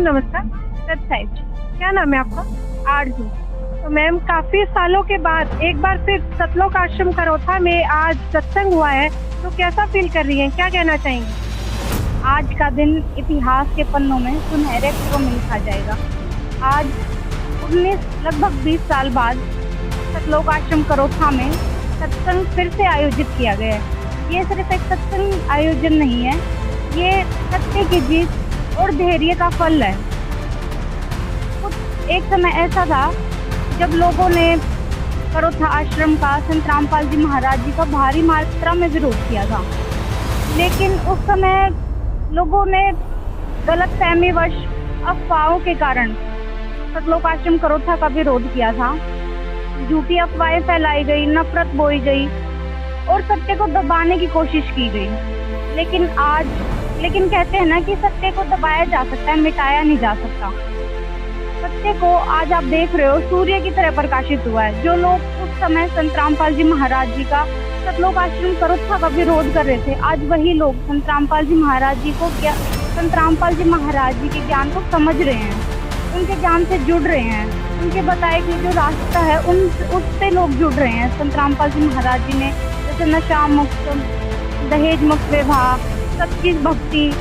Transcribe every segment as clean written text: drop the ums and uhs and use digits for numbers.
नमस्कार। वेबसाइट। क्या नाम है आपका? आरजू। तो मैम, काफ़ी सालों के बाद एक बार फिर सतलोक आश्रम करोथा में आज सत्संग हुआ है, तो कैसा फील कर रही हैं? क्या कहना चाहेंगी? आज का दिन इतिहास के पन्नों में सुनहरे अक्षरों में लिखा जाएगा। आज लगभग 20 साल बाद सतलोक आश्रम करोथा में सत्संग फिर से आयोजित किया गया है। ये सिर्फ एक सत्संग आयोजन नहीं है, ये सत्य की जीत और धैर्य का फल है। कुछ एक समय ऐसा था जब लोगों ने करोथा आश्रम का संत रामपाल जी महाराज जी का भारी मात्रा में विरोध किया था, लेकिन उस समय लोगों ने गलतफहमीवश अफवाहों के कारण सतलोक आश्रम करोथा का विरोध किया था। झूठी अफवाहें फैलाई गई, नफरत बोई गई और सत्य को दबाने की कोशिश की गई। लेकिन कहते हैं ना कि सत्य को दबाया जा सकता है, मिटाया नहीं जा सकता। सत्य को आज आप देख रहे हो सूर्य की तरह प्रकाशित हुआ है। जो लोग उस समय संत रामपाल जी महाराज जी का सतलोक आश्रम करोथा का विरोध कर रहे थे, आज वही लोग संत रामपाल जी महाराज जी के ज्ञान को समझ रहे हैं, उनके ज्ञान से जुड़ रहे हैं, उनके बताए कि जो रास्ता है उससे लोग जुड़ रहे हैं। संत रामपाल जी महाराज जी ने जैसे नशा मुक्त, दहेज मुक्त विवाह, सच्ची भक्ति,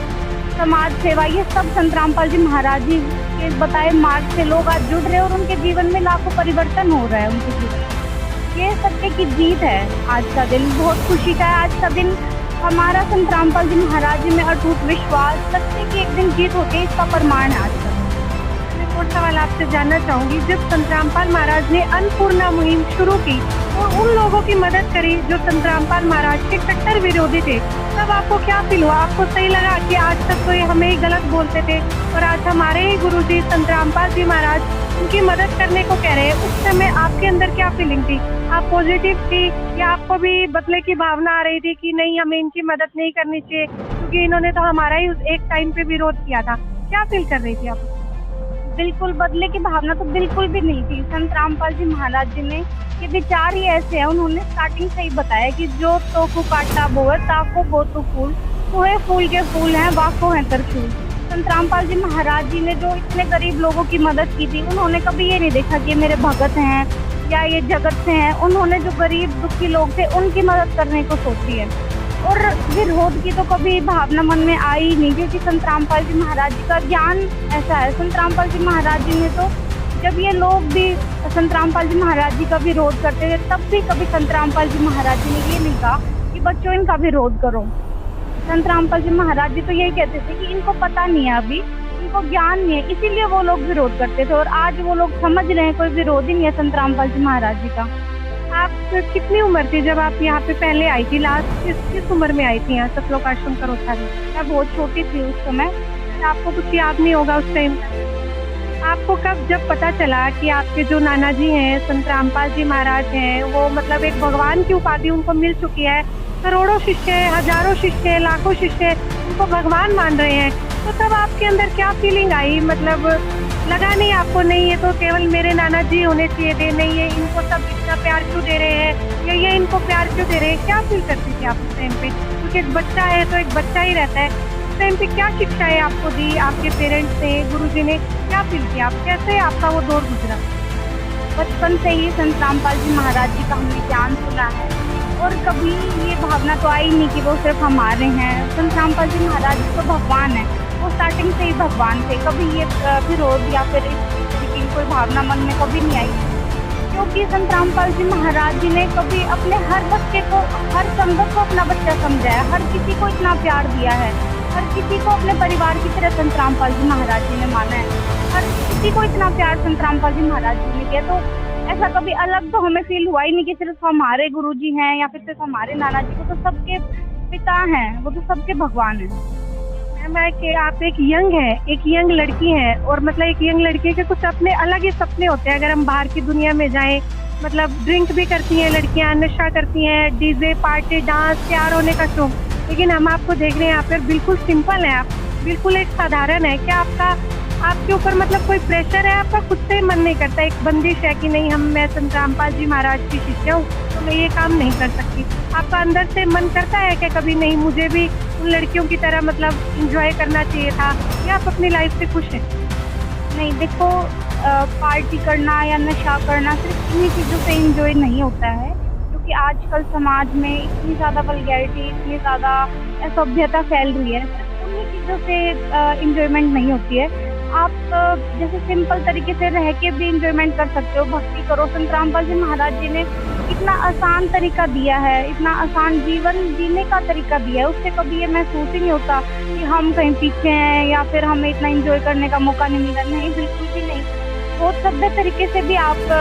समाज सेवा, ये सब संत रामपाल जी महाराज जी के बताए मार्ग से लोग आज जुड़ रहे हैं और उनके जीवन में लाखों परिवर्तन हो रहा है उनके जीवन में। ये सत्य की जीत है। आज का दिन बहुत खुशी का है। आज का दिन हमारा संत रामपाल जी महाराज जी में अटूट विश्वास, सत्य की एक दिन जीत होती है, इसका प्रमाण है आज का। मैं और सवाल आपसे जानना चाहूँगी, जब संत रामपाल महाराज ने अन्नपूर्णा मुहिम शुरू की और उन लोगों की मदद करी जो संत रामपाल महाराज के कट्टर विरोधी थे, तब आपको क्या फील हुआ? आपको सही लगा कि आज तक तो ये हमें ही गलत बोलते थे और आज हमारे ही गुरु जी संत रामपाल जी महाराज उनकी मदद करने को कह रहे हैं? उस समय आपके अंदर क्या फीलिंग थी? आप पॉजिटिव थी या आपको भी बदले की भावना आ रही थी कि नहीं, हमें इनकी मदद नहीं करनी चाहिए क्योंकि इन्होंने तो हमारा ही एक टाइम पे विरोध किया था? क्या फील कर रही थी आप? बिल्कुल बदले की भावना तो बिल्कुल भी नहीं थी। संत रामपाल जी महाराज जी ने ये विचार ही ऐसे हैं, उन्होंने स्टार्टिंग से ही बताया कि जो तोकु काटा बोए ताको बोतु फूल, तुहे फूल के फूल हैं वाको हैं तरफूल। संत रामपाल जी महाराज जी ने जो इतने गरीब लोगों की मदद की थी, उन्होंने कभी ये नहीं देखा कि मेरे भगत हैं या ये जगत से हैं। उन्होंने जो गरीब दुखी लोग थे उनकी मदद करने को सोची है और विरोध की तो कभी भावना मन में आई ही नहीं, क्योंकि संत रामपाल जी महाराज जी का ज्ञान ऐसा है। संत रामपाल जी महाराज जी ने तो जब ये लोग भी संत रामपाल जी महाराज जी का विरोध करते थे, तब भी कभी संत रामपाल जी महाराज जी ने ये नहीं कहा कि बच्चों इनका विरोध करो। संत रामपाल जी महाराज जी तो यही कहते थे कि इनको पता नहीं है, अभी इनको ज्ञान नहीं है, इसीलिए वो लोग विरोध करते थे। और आज वो लोग समझ रहे हैं, कोई विरोध ही नहीं है संत रामपाल जी महाराज जी का। आप कितनी उम्र थी जब आप यहाँ पे पहले आई थी? लास्ट किस उम्र में आई थी यहाँ सतलोक आश्रम करोथा में? मैं बहुत छोटी थी उस समय। आपको कुछ याद नहीं होगा उस टाइम? आपको कब जब पता चला कि आपके जो नाना जी हैं संत रामपाल जी महाराज हैं, वो मतलब एक भगवान की उपाधि उनको मिल चुकी है, करोड़ों शिष्य, हजारों शिष्य, लाखों शिष्य उनको भगवान मान रहे हैं, तो तब आपके अंदर क्या फीलिंग आई? मतलब लगा नहीं आपको, नहीं ये तो केवल मेरे नाना जी होने चाहिए थे, नहीं ये इनको सब इतना प्यार क्यों दे रहे हैं, या ये इनको प्यार क्यों दे रहे हैं? क्या फील करती थी आप उस टाइम पे? क्योंकि एक बच्चा है तो एक बच्चा ही रहता है। उस टाइम पे क्या शिक्षाएं आपको दी आपके पेरेंट्स ने, गुरुजी ने? क्या फील किया आप? कैसे आपका वो दौर गुजरा? बचपन से ही संत रामपाल जी महाराज जी का हमने ज्ञान सुना है और कभी ये भावना तो आई नहीं कि वो सिर्फ हमारे हैं। संत रामपाल जी महाराज जी तो भगवान है, वो स्टार्टिंग से ही भगवान थे। कभी ये विरोध या फिर इसकी कोई भावना मन में कभी नहीं आई, क्योंकि संत रामपाल जी महाराज जी ने कभी अपने हर बच्चे को, हर संगत को अपना बच्चा समझा है, हर किसी को इतना प्यार दिया है, हर किसी को अपने परिवार की तरह संत रामपाल जी महाराज जी ने माना है, हर किसी को इतना प्यार संत रामपाल जी महाराज जी ने किया। तो ऐसा कभी अलग तो हमें फील हुआ ही नहीं कि सिर्फ हमारे गुरुजी हैं या फिर सिर्फ हमारे नाना जी। को तो सबके पिता हैं, वो तो सबके भगवान हैं। मैम, कि आप एक यंग लड़की हैं और मतलब एक यंग लड़की के कुछ अपने अलग ही सपने होते हैं। अगर हम बाहर की दुनिया में जाएं, मतलब ड्रिंक भी करती हैं लड़कियां, नशा करती हैं, डीजे पार्टी डांस, तैयार होने का शौक, लेकिन हम आपको देख रहे हैं यहाँ पर बिल्कुल सिंपल है, आप बिल्कुल एक साधारण है। क्या आपके ऊपर मतलब कोई प्रेशर है? आपका खुद से मन नहीं करता, एक बंदिश है कि नहीं मैं संत रामपाल जी महाराज की शिष्या हूँ तो मैं ये काम नहीं कर सकती? आपका अंदर से मन करता है कि कभी नहीं, मुझे भी उन लड़कियों की तरह मतलब एंजॉय करना चाहिए था, या आप अपनी लाइफ से खुश हैं? नहीं देखो, पार्टी करना या नशा करना सिर्फ इन्हीं चीज़ों से एंजॉय नहीं होता है, क्योंकि आजकल समाज में इतनी ज़्यादा वल्गैरिटी, इतनी ज़्यादा असभ्यता फैल रही है, सिर्फ उन्हीं चीज़ों से एंजॉयमेंट नहीं होती है। आप जैसे सिंपल तरीके से रह के भी एंजॉयमेंट कर सकते हो, भक्ति करो। संत रामपाल जी महाराज जी ने इतना आसान तरीका दिया है, इतना आसान जीवन जीने का तरीका दिया है, उससे कभी ये महसूस ही नहीं होता कि हम कहीं पीछे हैं या फिर हमें इतना एंजॉय करने का मौका नहीं मिला। नहीं, बिल्कुल भी नहीं। बहुत सभ्य तरीके से भी आप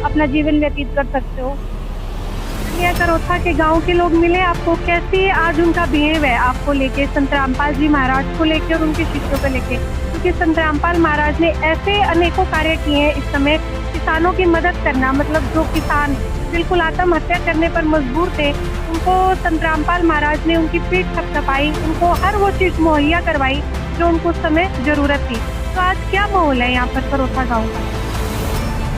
अपना जीवन व्यतीत कर सकते हो। ये करोथा के गांव के लोग मिले आपको, कैसी आज उनका बिहेव है आपको लेके, संत रामपाल जी महाराज को लेके और उनके शिष्यों को लेके? क्योंकि संत रामपाल महाराज ने ऐसे अनेकों कार्य किए हैं इस समय, किसानों की मदद करना, मतलब जो किसान बिल्कुल आत्महत्या करने पर मजबूर थे, उनको संत रामपाल महाराज ने उनकी पीठ थपथपाई, उनको हर वो चीज़ मुहैया करवाई जो उनको उस समय जरूरत थी। तो आज क्या माहौल है यहाँ पर करोथा गाँव का?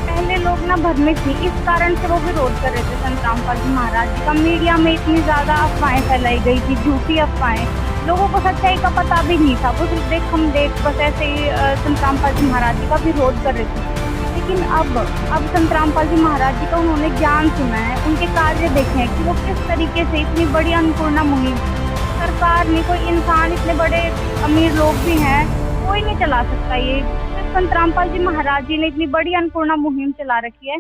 पहले लोग ना भ्रमित थे, इस कारण से वो विरोध कर रहे थे संत रामपाल जी महाराज जी का। मीडिया में इतनी ज़्यादा अफवाहें फैलाई गई थी, झूठी अफवाहें, लोगों को सच्चाई का पता भी नहीं था। वो सिर्फ देख हम देख बस ऐसे ही संत रामपाल जी महाराज जी का विरोध कर रहे थे। लेकिन अब संत रामपाल जी महाराज जी का उन्होंने ज्ञान सुना है, उनके कार्य देखे हैं कि वो किस तरीके से इतनी बड़ी अन्नपूर्णा मुहिम, सरकार ने, कोई इंसान, इतने बड़े अमीर लोग भी हैं, कोई नहीं चला सकता ये। संत रामपाल जी महाराज जी ने इतनी बड़ी अन्नपूर्णा मुहिम चला रखी है,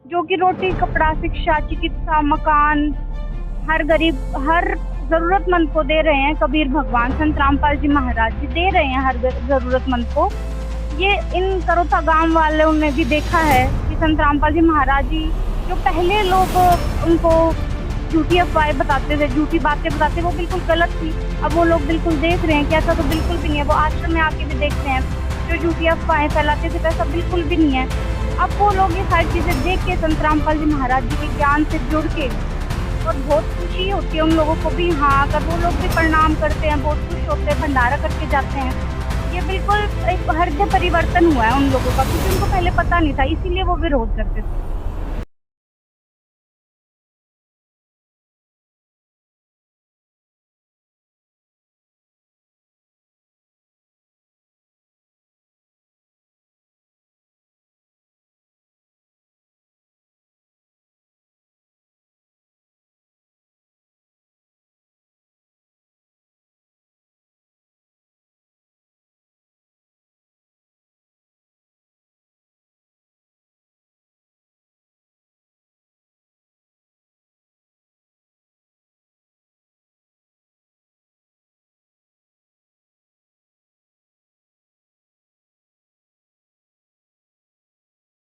जो कि रोटी, कपड़ा, शिक्षा, चिकित्सा, मकान हर गरीब, हर जरूरतमंद को दे रहे हैं। कबीर भगवान संत रामपाल जी महाराज जी दे रहे हैं हर जरूरतमंद को। ये इन करोथा गांव वालों ने भी देखा है कि संत रामपाल जी महाराज जी, जो पहले लोग उनको झूठी अफवाहें बताते थे, झूठी बातें बताते, वो बिल्कुल गलत थी। अब वो लोग बिल्कुल देख रहे हैं कि ऐसा तो बिल्कुल भी नहीं है। वो आश्रम में आके भी देखते हैं, जो झूठी अफवाहें फैलाते थे वैसा बिल्कुल भी नहीं है। अब वो लोग ये सारी चीज़ें देख के संत रामपाल जी महाराज जी के ज्ञान से जुड़ के, और बहुत खुशी होती है उन लोगों को भी। हाँ, अगर वो लोग भी प्रणाम करते हैं, बहुत खुश होते हैं, भंडारा करके जाते हैं। ये बिल्कुल एक हृदय परिवर्तन हुआ है उन लोगों का, क्योंकि उनको पहले पता नहीं था, इसीलिए वो विरोध करते थे।